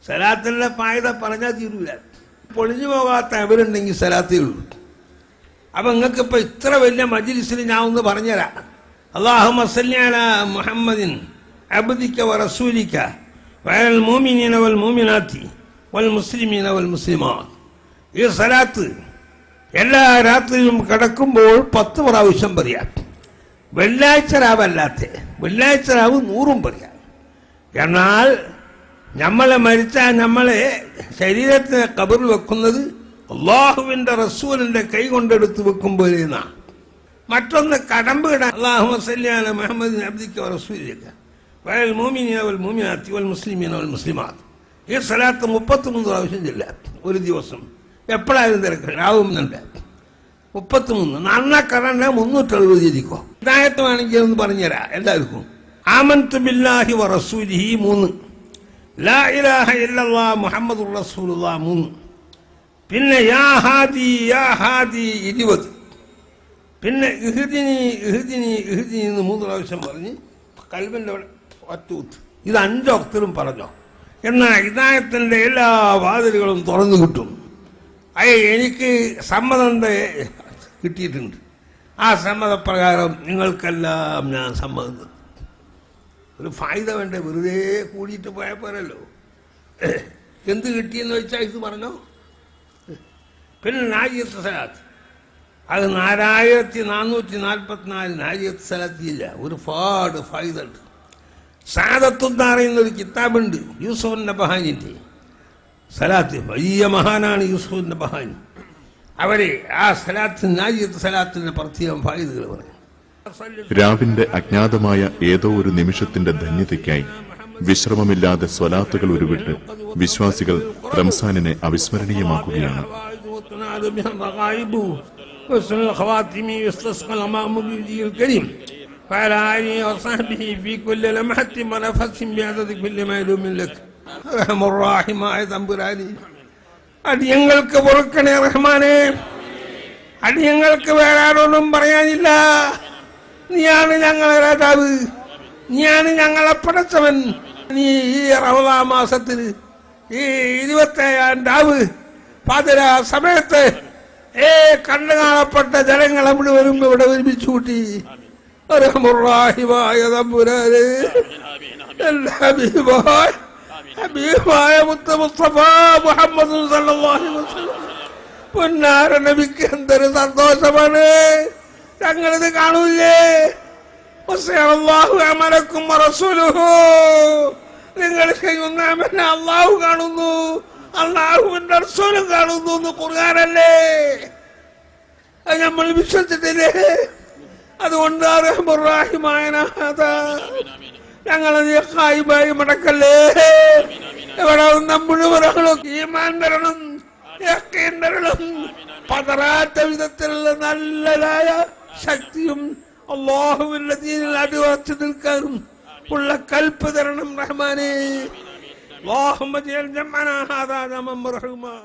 സലാത്തിന്റെ ഫായിദ പറഞ്ഞാൽ തീരൂല. പൊളിഞ്ഞു പോകാത്ത അവരുണ്ടെങ്കിൽ സലാത്തേ ഉള്ളൂ. അപ്പൊ നിങ്ങൾക്ക് ഇപ്പൊ ഇത്ര വലിയ മജ്ലിസിൽ ഞാൻ ഒന്ന് പറഞ്ഞുതരാം. അല്ലാഹുമ്മ സല്ലി അലാ മുഹമ്മദിൻ അബ്ദിക വറസൂലിക വഅലൽ മുഅ്മിനീന വൽ മുഅ്മിനാത്തി വൽ മുസ്ലിമീന വൽ മുസ്ലിമാത്ത്. ഈ സലാത്ത് എല്ലാ രാത്രിയിലും കിടക്കുമ്പോൾ 10 പ്രാവശ്യം പറയാം. വെള്ളിയാഴ്ച രാവല്ലാത്ത വെള്ളിയാഴ്ച രാവ് 100 പറയാം. എന്നാൽ നമ്മളെ മരിച്ചാൽ നമ്മളെ ശരീരത്തിനെ ഖബറിൽ വെക്കുന്നത് അള്ളാഹുവിന്റെ റസൂലിന്റെ കൈ കൊണ്ടെടുത്ത് വെക്കുമ്പോഴേന്നാ. മറ്റൊന്ന് കടമ്പ് ഇടാൻ അല്ലാഹുമ്മ സല്ലി അലാ മുഹമ്മദിൻ അബ്ദിക വറസൂലിക വഅലൽ മുഅ്മിനീന വൽ മുഅ്മിനാത്തി വൽ മുസ്ലിമീന വൽ മുസ്ലിമാത്ത്. ഈ സലാത്ത് 33 പ്രാവശ്യം ചൊല്ലാം ഒരു ദിവസം. എപ്പോഴായാലും തിരക്ക് രാവുന്നുണ്ട് 33. നന്നാക്കറണ്ട 370 ചെയ്തിക്കോ. ഹിദായത്ത് വേണമെങ്കിൽ ഒന്ന് പറഞ്ഞുതരാം എല്ലാവർക്കും. ആമൻതു ബില്ലാഹി വറസൂലിഹി 3, ലാ ഇലാഹ ഇല്ലല്ലാഹ് മുഹമ്മദുർ റസൂലുള്ളാഹ് 3, പിന്നെ യാ ഹാദി 20, പിന്നെ ഇഹ്ദിനി 3 പ്രാവശ്യം പറഞ്ഞ് കൽബിന്റെ ഒറ്റൂത്ത്. ഇത് 5 ഒക്തലും പറഞ്ഞോ. എന്നാൽ ഹിദായത്തിന്റെ എല്ലാ വാതിലുകളും തുറന്നു കിട്ടും. എനിക്ക് സമ്മതം കിട്ടിയിട്ടുണ്ട്. ആ സമ്മതപ്രകാരം നിങ്ങൾക്കെല്ലാം ഞാൻ സമ്മതം. ഒരു ഫായിദ വേണ്ടേ? വെറുതെ കൂടിയിട്ട് പോയാൽ പോരല്ലോ. എന്ത് കിട്ടിയെന്ന് വെച്ചാൽ ഇത് പറഞ്ഞോ. പിന്നെ നാജിയത്ത് സലാത്ത് അത് 4444 നാജിയത്ത് സലാത്തിയില്ല. ഒരുപാട് ഫായിദ ഉണ്ട്. സാദത്തുന്ന് പറയുന്നൊരു കിതാബുണ്ട് യൂസുഫ് നബഹാനിന്റെ സലാത്ത്. വലിയ മഹാനാണ് യൂസുഫ് നബഹാനി. അവര് ആ സലാത്ത് നാജിയത്ത് സലാത്തിന്റെ പ്രത്യേകം ഫായിദകൾ പറയും. രാവിന്റെ അജ്ഞാതമായ ഏതോ ഒരു നിമിഷത്തിന്റെ ധന്യതയ്ക്കായി വിശ്രമമില്ലാതെ സ്വലാത്തുകൾ ഉരുവിട്ട് വിശ്വാസികൾ റംസാനിനെ അവിസ്മരണീയമാക്കുകയാണ്. അടിയങ്ങൾക്ക് പൊറുക്കണേ റഹ്മാനെ. അടിയങ്ങൾക്ക് വേറെ ആരോടും പറയാനില്ല. നീയാണ് ഞങ്ങളെ രാജാവ്, നീയാണ് ഞങ്ങളെ പടച്ചവൻ. നീ ഈ റമദാൻ മാസത്തിൽ ഈ 27-ാം രാവ് പാതിര സമയത്ത് കണ്ടു കാണപ്പെട്ട ജനങ്ങളെ മുഴുവനും ഇവിടെ ഒരുമിച്ച് കൂട്ടി. റഹ്മുറാഹിമായ തമ്പുരാനെ, ഹബീബായ മുസ്തഫ മുഹമ്മദ് സല്ലല്ലാഹു അലൈഹി വസല്ലം പൊന്നാര നബിക്ക് എന്തൊരു സന്തോഷമാണ്. ഞങ്ങളിത് കാണൂലേ? നിങ്ങൾ ചെയ്യുന്ന അമലിനെ അള്ളാഹു കാണുന്നു, അള്ളാഹുവിന്റെ റസൂലും കാണുന്നു എന്ന് ഖുർആനല്ലേ? അത് നമ്മൾ വിശ്വസിച്ചിട്ടില്ലേ? അതുകൊണ്ട് റഹ്മുറാഹിമായ ഞങ്ങളെ നീ ഖായിബായി മടക്കല്ലേ. ഇവിടെ മുഴുവനും ഈമാൻ തരണം, യഖീൻ തരണം, പതറാത്ത വിധത്തിലുള്ള നല്ലതായ ശക്തിയും അല്ലാഹുവിന്റെ ദീനിൽ അടിയുറച്ചു നിൽക്കാനും ഉള്ള കൽപ്പ് തരണം റഹ്മാനേ. اللهم اجعل جمعنا هذا جمعا مرحوما.